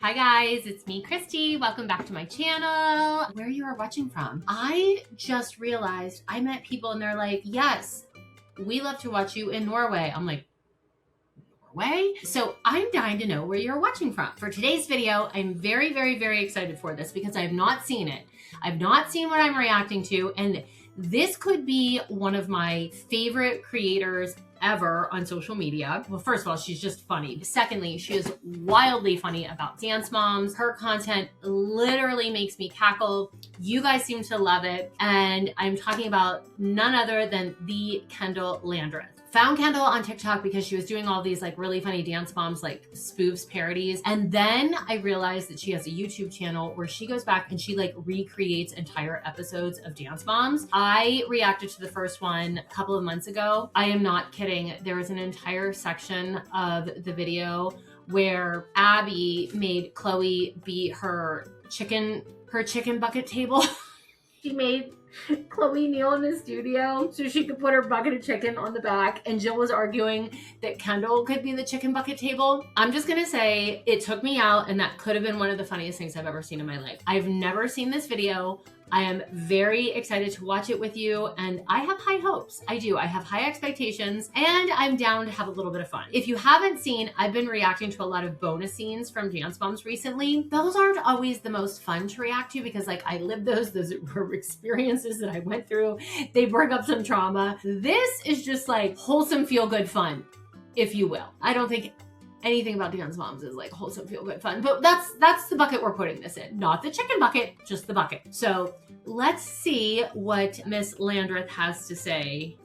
Hi guys, it's me, Christy. Welcome back to my channel. Where you are watching from? I just realized I met people and they're like, yes, we love to watch you in Norway. I'm like, Norway? So I'm dying to know where you're watching from. For today's video, I'm very, very, very excited for this because I have not seen it. I've not seen what I'm reacting to, and this could be one of my favorite creators ever on social media. Well, first of all, she's just funny. Secondly, she is wildly funny about dance moms. Her content literally makes me cackle. You guys seem to love it. And I'm talking about none other than the Kendall Landreth. Found Kendall on TikTok because she was doing all these like really funny dance moms, like spoofs, parodies. And then I realized that she has a YouTube channel where she goes back and she like recreates entire episodes of dance moms. I reacted to the first one a couple of months ago. I am not kidding. There was an entire section of the video where Abby made Chloe beat her chicken bucket table. She made Chloe kneel in the studio so she could put her bucket of chicken on the back, and Jill was arguing that Kendall could be the chicken bucket table. I'm just gonna say it took me out, and that could have been one of the funniest things I've ever seen in my life. I've never seen this video. I am very excited to watch it with you, and I have high hopes. I do. I have high expectations, and I'm down to have a little bit of fun. If you haven't seen, I've been reacting to a lot of bonus scenes from Dance Moms recently. Those aren't always the most fun to react to because like I lived those were experiences that I went through. They bring up some trauma. This is just like wholesome feel-good fun, if you will. I don't think anything about Dance Moms is like wholesome feel good fun, but that's the bucket we're putting this in. Not the chicken bucket, just the bucket. So let's see what Miss Landreth has to say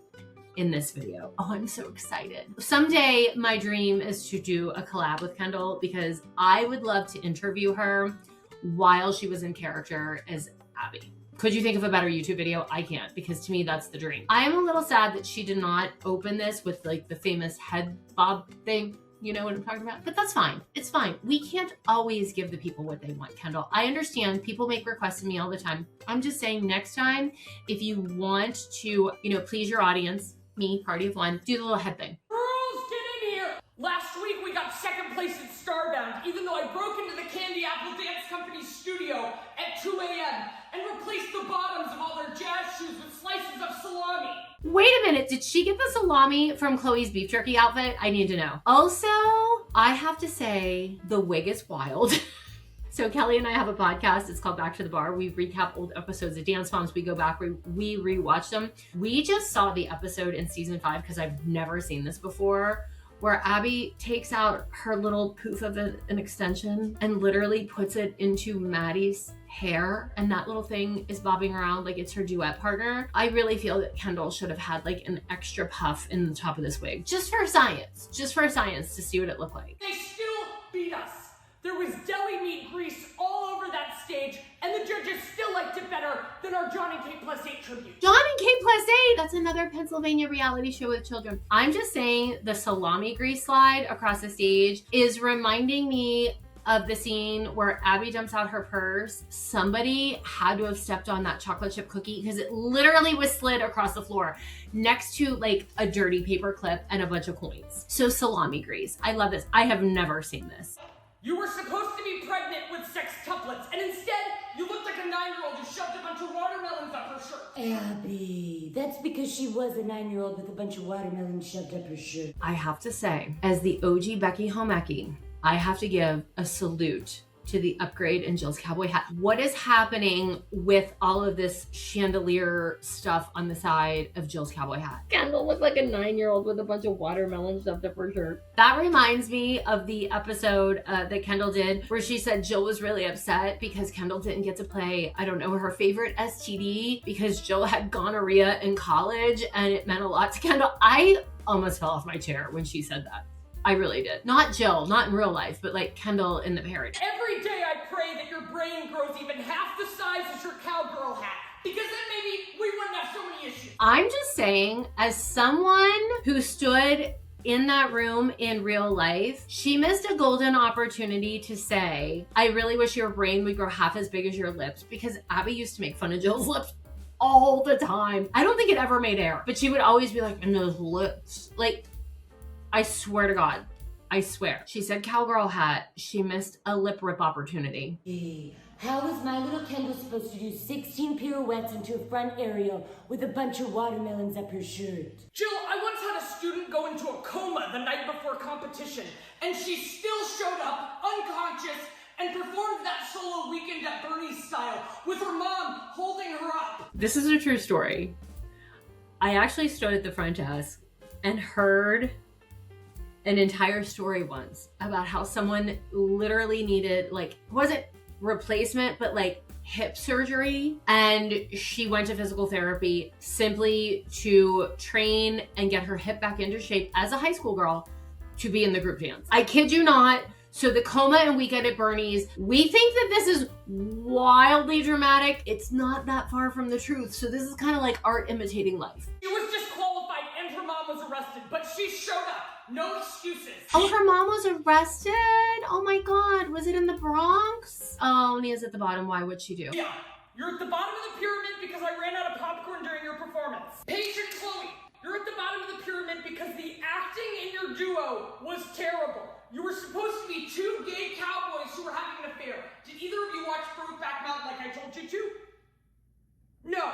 in this video. Oh, I'm so excited. Someday my dream is to do a collab with Kendall because I would love to interview her while she was in character as Abby. Could you think of a better YouTube video? I can't, because to me, that's the dream. I am a little sad that she did not open this with like the famous head bob thing. You know what I'm talking about? But that's fine. It's fine. We can't always give the people what they want, Kendall. I understand people make requests to me all the time. I'm just saying next time, if you want to, please your audience, me, party of one, do the little head thing. Girls, get in here! Last week we got second place at Starbound, even though I broke into the Candy Apple Dance Company's studio at 2 a.m. and replaced the bottoms of all their jazz shoes with slices of salami. Wait a minute, did she get the salami from Chloe's beef jerky outfit? I need to know. Also, I have to say, the wig is wild. So Kelly and I have a podcast. It's called Back to the Bar. We recap old episodes of Dance Moms. We go back, we rewatch them. We just saw the episode in season 5 because I've never seen this before, where Abby takes out her little poof of an extension and literally puts it into Maddie's hair, and that little thing is bobbing around like it's her duet partner. I really feel that Kendall should have had like an extra puff in the top of this wig, just for science to see what it looked like. They still beat us. There was deli meat grease all over that stage, and the judges still liked it better than our John and Kate plus 8 tribute. John and Kate plus 8, that's another Pennsylvania reality show with children. I'm just saying the salami grease slide across the stage is reminding me of the scene where Abby dumps out her purse. Somebody had to have stepped on that chocolate chip cookie because it literally was slid across the floor next to like a dirty paper clip and a bunch of coins. So salami grease. I love this. I have never seen this. You were supposed to be pregnant with sextuplets, and instead, you looked like a 9-year-old who shoved a bunch of watermelons up her shirt. Abby, that's because she was a 9-year-old with a bunch of watermelons shoved up her shirt. I have to say, as the OG Becky Homecki, I have to give a salute to the upgrade in Jill's cowboy hat. What is happening with all of this chandelier stuff on the side of Jill's cowboy hat? Kendall looked like a 9-year-old with a bunch of watermelons shoved up her shirt. That reminds me of the episode that Kendall did where she said Jill was really upset because Kendall didn't get to play, I don't know, her favorite STD because Jill had gonorrhea in college and it meant a lot to Kendall. I almost fell off my chair when she said that. I really did. Not Jill, not in real life, but like Kendall in the parody. Every day I pray that your brain grows even half the size as your cowgirl hat, because then maybe we wouldn't have so many issues. I'm just saying, as someone who stood in that room in real life, she missed a golden opportunity to say, I really wish your brain would grow half as big as your lips, because Abby used to make fun of Jill's lips all the time. I don't think it ever made air, but she would always be like, and those lips. Like, I swear to God, I swear. She said cowgirl hat. She missed a lip rip opportunity. Hey, how is my little Kendall supposed to do 16 pirouettes into a front aerial with a bunch of watermelons up her shirt? Jill, I once had a student go into a coma the night before competition, and she still showed up unconscious and performed that solo Weekend at Bernie's style with her mom holding her up. This is a true story. I actually stood at the front desk and heard an entire story once about how someone literally needed, like, wasn't replacement, but like hip surgery. And she went to physical therapy simply to train and get her hip back into shape as a high school girl to be in the group dance. I kid you not. So the coma and Weekend at Bernie's, we think that this is wildly dramatic. It's not that far from the truth. So this is kind of like art imitating life. She was disqualified and her mom was arrested, but she showed up. No excuses. Oh, her mom was arrested? Oh my God, was it in the Bronx? Oh, Nia's at the bottom, why would she do? Yeah, you're at the bottom of the pyramid because I ran out of popcorn during your performance. Paige and Chloe, you're at the bottom of the pyramid because the acting in your duo was terrible. You were supposed to be two gay cowboys who were having an affair. Did either of you watch Brokeback Mountain like I told you to? No.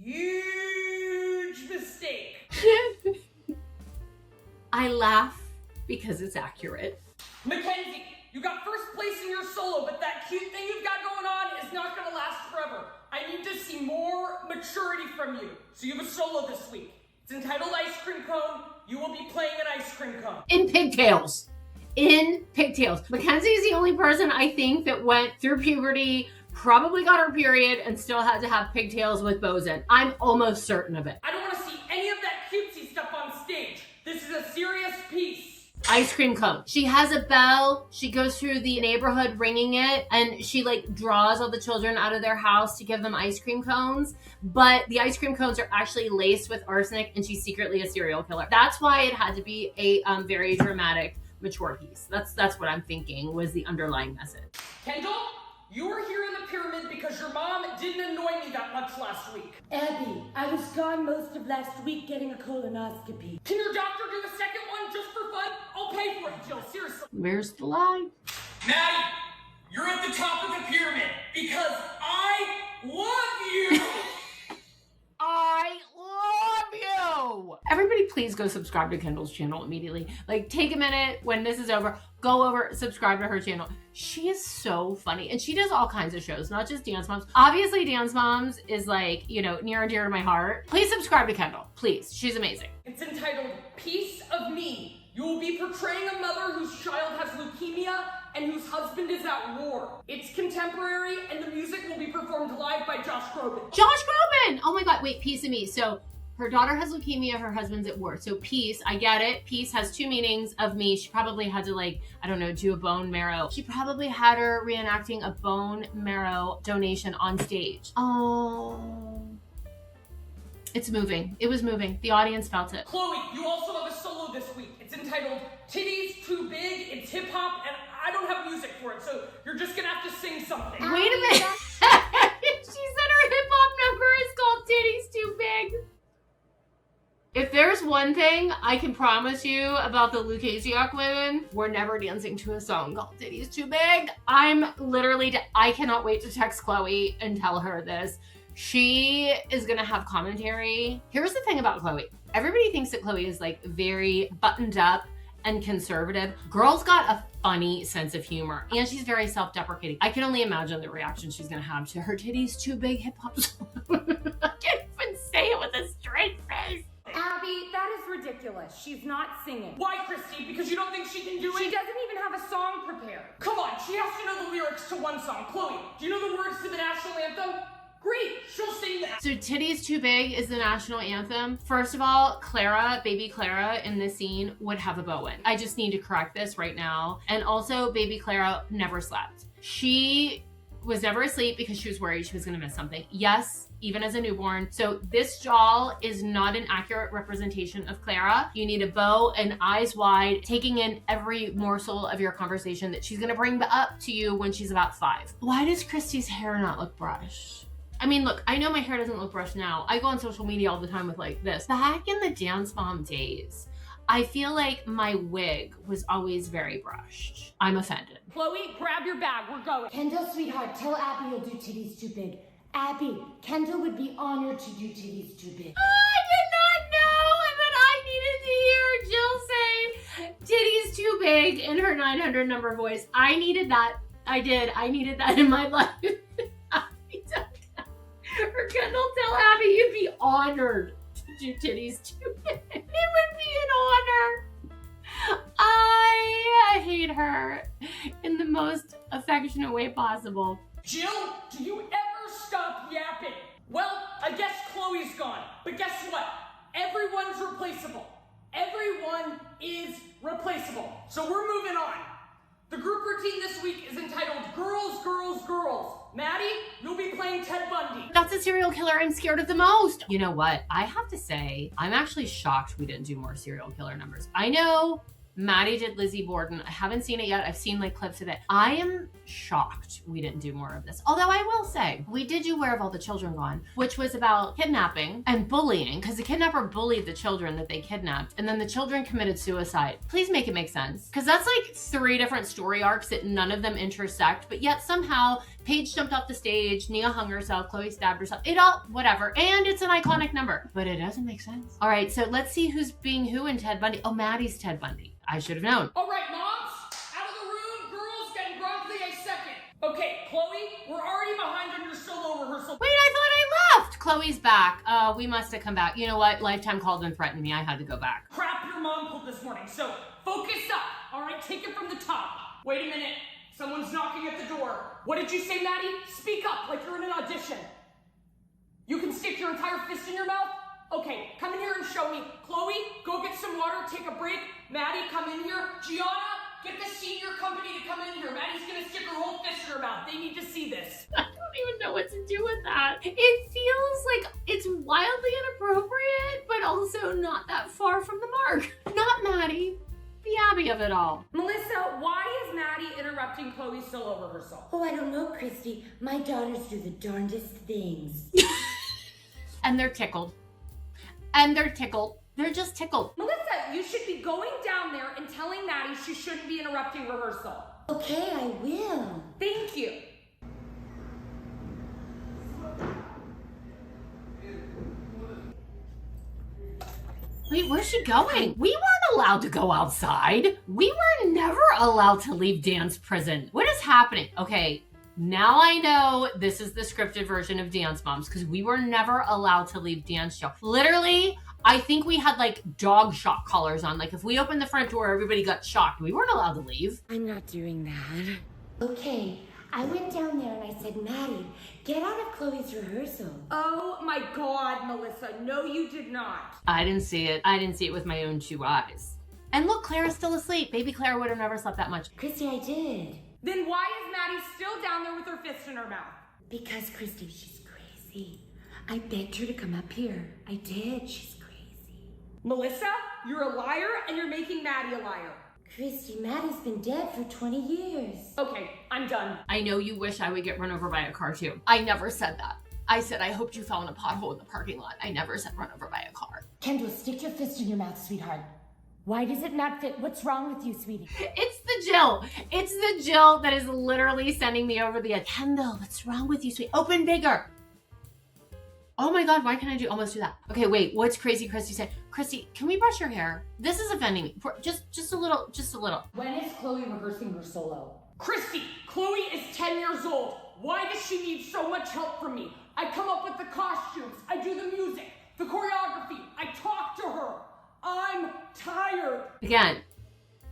Huge mistake. I laugh because it's accurate. Mackenzie, you got first place in your solo, but that cute thing you've got going on is not gonna last forever. I need to see more maturity from you. So you have a solo this week. It's entitled Ice Cream Cone. You will be playing an ice cream cone. In pigtails. In pigtails. Mackenzie is the only person I think that went through puberty, probably got her period, and still had to have pigtails with bows in. I'm almost certain of it. I don't want to see any of that cutesy stuff on stage. This is a serious piece. Ice cream cone. She has a bell. She goes through the neighborhood ringing it, and she like draws all the children out of their house to give them ice cream cones. But the ice cream cones are actually laced with arsenic, and she's secretly a serial killer. That's why it had to be a very dramatic, mature piece. That's what I'm thinking was the underlying message. Kendall, you were here in the pyramid because your mom didn't annoy me that much last week. Abby, I was gone most of last week getting a colonoscopy. Can your doctor do the second one just for fun? I'll pay for it, Jill, seriously. Where's the lie? Maddie, you're at the top of the pyramid because I love you. I love you! Everybody please go subscribe to Kendall's channel immediately. Like, take a minute when this is over, go over, subscribe to her channel. She is so funny, and she does all kinds of shows, not just Dance Moms. Obviously, Dance Moms is like, you know, near and dear to my heart. Please subscribe to Kendall, please. She's amazing. It's entitled Piece of Me. You will be portraying a mother whose child has leukemia and whose husband is at war. It's contemporary, and the music will be performed live by Josh Groban. Josh Groban! Oh my God, wait, Piece of Me. So her daughter has leukemia, her husband's at war. So Piece, I get it. Piece has two meanings of me. She probably had to, like, I don't know, do a bone marrow. She probably had her reenacting a bone marrow donation on stage. Oh. It's moving. It was moving. The audience felt it. Chloe, you also have a solo this week. It's entitled Titties Too Big. It's hip hop, and I don't have music for it, so you're just gonna have to sing something. Wait a minute. She said her hip hop number is called Titties Too Big. If there's one thing I can promise you about the Lukasiak women, we're never dancing to a song called Titties Too Big. I'm literally, I cannot wait to text Chloe and tell her this. She is gonna have commentary. Here's the thing about Chloe. Everybody thinks that Chloe is like very buttoned up and conservative. Girl's got a funny sense of humor, and she's very self-deprecating. I can only imagine the reaction she's gonna have to her Titties Too Big hip hop song. I can't even say it with a straight face. Abby, that is ridiculous. She's not singing. Why, Christy? Because you don't think she can do it? She doesn't even have a song prepared. Come on, she has to know the lyrics to one song. Chloe, do you know the words to the national anthem? Great, she'll sing that. So Titties Too Big is the national anthem. First of all, Clara, baby Clara in this scene would have a bow in. I just need to correct this right now. And also, baby Clara never slept. She was never asleep because she was worried she was gonna miss something. Yes, even as a newborn. So this doll is not an accurate representation of Clara. You need a bow and eyes wide, taking in every morsel of your conversation that she's gonna bring up to you when she's about 5. Why does Christy's hair not look brushed? I mean, look, I know my hair doesn't look brushed now. I go on social media all the time with like this. Back in the Dance Mom days, I feel like my wig was always very brushed. I'm offended. Chloe, grab your bag. We're going. Kendall, sweetheart, tell Abby you'll do titties too big. Abby, Kendall would be honored to do titties too big. I did not know that I needed to hear Jill say titties too big in her 900 number voice. I needed that. I did. I needed that in my life. Or Kendall, tell Abby you'd be honored to do titties too big. It would be an honor. I hate her in the most affectionate way possible. Jill, do you ever stop yapping? Well, I guess Chloe's gone. But guess what? Everyone's replaceable. Everyone is replaceable. So we're moving on. The group routine this week is entitled Girls, Girls, Girls. Maddie, you'll be playing Ted Bundy. That's a serial killer I'm scared of the most. You know what? I have to say, I'm actually shocked we didn't do more serial killer numbers. I know Maddie did Lizzie Borden. I haven't seen it yet. I've seen like clips of it. I am shocked we didn't do more of this. Although I will say, we did do Where Have All the Children Gone, which was about kidnapping and bullying, because the kidnapper bullied the children that they kidnapped, and then the children committed suicide. Please make it make sense. Because that's like 3 different story arcs that none of them intersect, but yet somehow Paige jumped off the stage, Nia hung herself, Chloe stabbed herself. It all, whatever. And it's an iconic number, but it doesn't make sense. All right, so let's see who's being who in Ted Bundy. Oh, Maddie's Ted Bundy. I should have known. All right, moms, out of the room. Girls, get grumpy a second. Okay, Chloe, we're already behind on your solo rehearsal. Wait, I thought I left. Chloe's back. We must have come back. You know what? Lifetime called and threatened me. I had to go back. Crap your mom pulled this morning, so focus up. All right, take it from the top. Wait a minute. Someone's knocking at the door. What did you say, Maddie? Speak up like you're in an audition. You can stick your entire fist in your mouth? Okay, come in here and show me. Chloe, go get some water, take a break. Maddie, come in here. Gianna, get the senior company to come in here. Maddie's gonna stick her whole fist in her mouth. They need to see this. I don't even know what to do with that. It feels like it's wildly inappropriate, but also not that far from the mark. Not Maddie. The Abby of it all. Melissa, why is Maddie interrupting Chloe's solo rehearsal? Oh, I don't know, Christy. My daughters do the darndest things. And they're tickled. And they're tickled. They're just tickled. Melissa, you should be going down there and telling Maddie she shouldn't be interrupting rehearsal. Okay, I will. Thank you. Wait, where's she going? We weren't allowed to go outside. We were never allowed to leave dance prison. What is happening? Okay, now I know this is the scripted version of Dance Moms, because we were never allowed to leave dance show. Literally, I think we had like dog shock collars on. Like if we opened the front door, everybody got shocked. We weren't allowed to leave. I'm not doing that. Okay, I went down there and I said, Maddie, get out of Chloe's rehearsal. Oh my God, Melissa. No, you did not. I didn't see it. I didn't see it with my own 2 eyes. And look, Clara's still asleep. Baby Clara would have never slept that much. Christy, I did. Then why is Maddie still down there with her fist in her mouth? Because, Christy, she's crazy. I begged her to come up here. I did. She's crazy. Melissa, you're a liar and you're making Maddie a liar. Christy, Maddie's been dead for 20 years. Okay, I'm done. I know you wish I would get run over by a car too. I never said that. I said I hoped you fell in a pothole in the parking lot. I never said run over by a car. Kendall, stick your fist in your mouth, sweetheart. Why does it not fit? What's wrong with you, sweetie? It's the Jill. It's the Jill that is literally sending me over the edge. Kendall, what's wrong with you, sweet? Open bigger. Oh my God, why can't I almost do that? Okay, wait, what's crazy Christy say? Christy, can we brush your hair? This is offending me. Just a little, just a little. When is Chloe rehearsing her solo? Christy, Chloe is 10 years old. Why does she need so much help from me? I come up with the costumes. I do the music, the choreography. I talk to her. I'm tired. Again,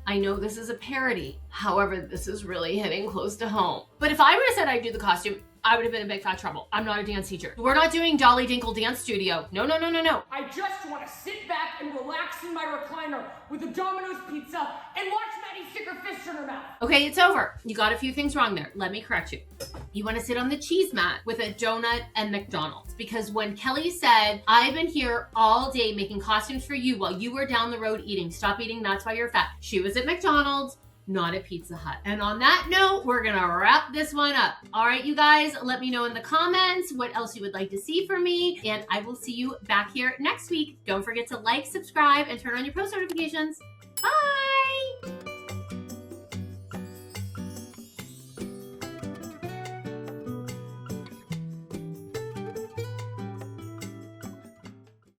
I know this is a parody. However, this is really hitting close to home. But if I would have said I'd do the costume, I would have been in big fat trouble. I'm not a dance teacher. We're not doing Dolly Dinkle Dance Studio. No, no, no, no, no. I just want to sit back and relax in my recliner with a Domino's pizza and watch Maddie stick her fist in her mouth. Okay, it's over. You got a few things wrong there. Let me correct you. You want to sit on the cheese mat with a donut and McDonald's, because when Kelly said, I've been here all day making costumes for you while you were down the road eating, stop eating, that's why you're fat. She was at McDonald's. not at Pizza Hut. And on that note, we're gonna wrap this one up. All right, you guys, let me know in the comments what else you would like to see from me, and I will see you back here next week. Don't forget to like, subscribe, and turn on your post notifications. Bye!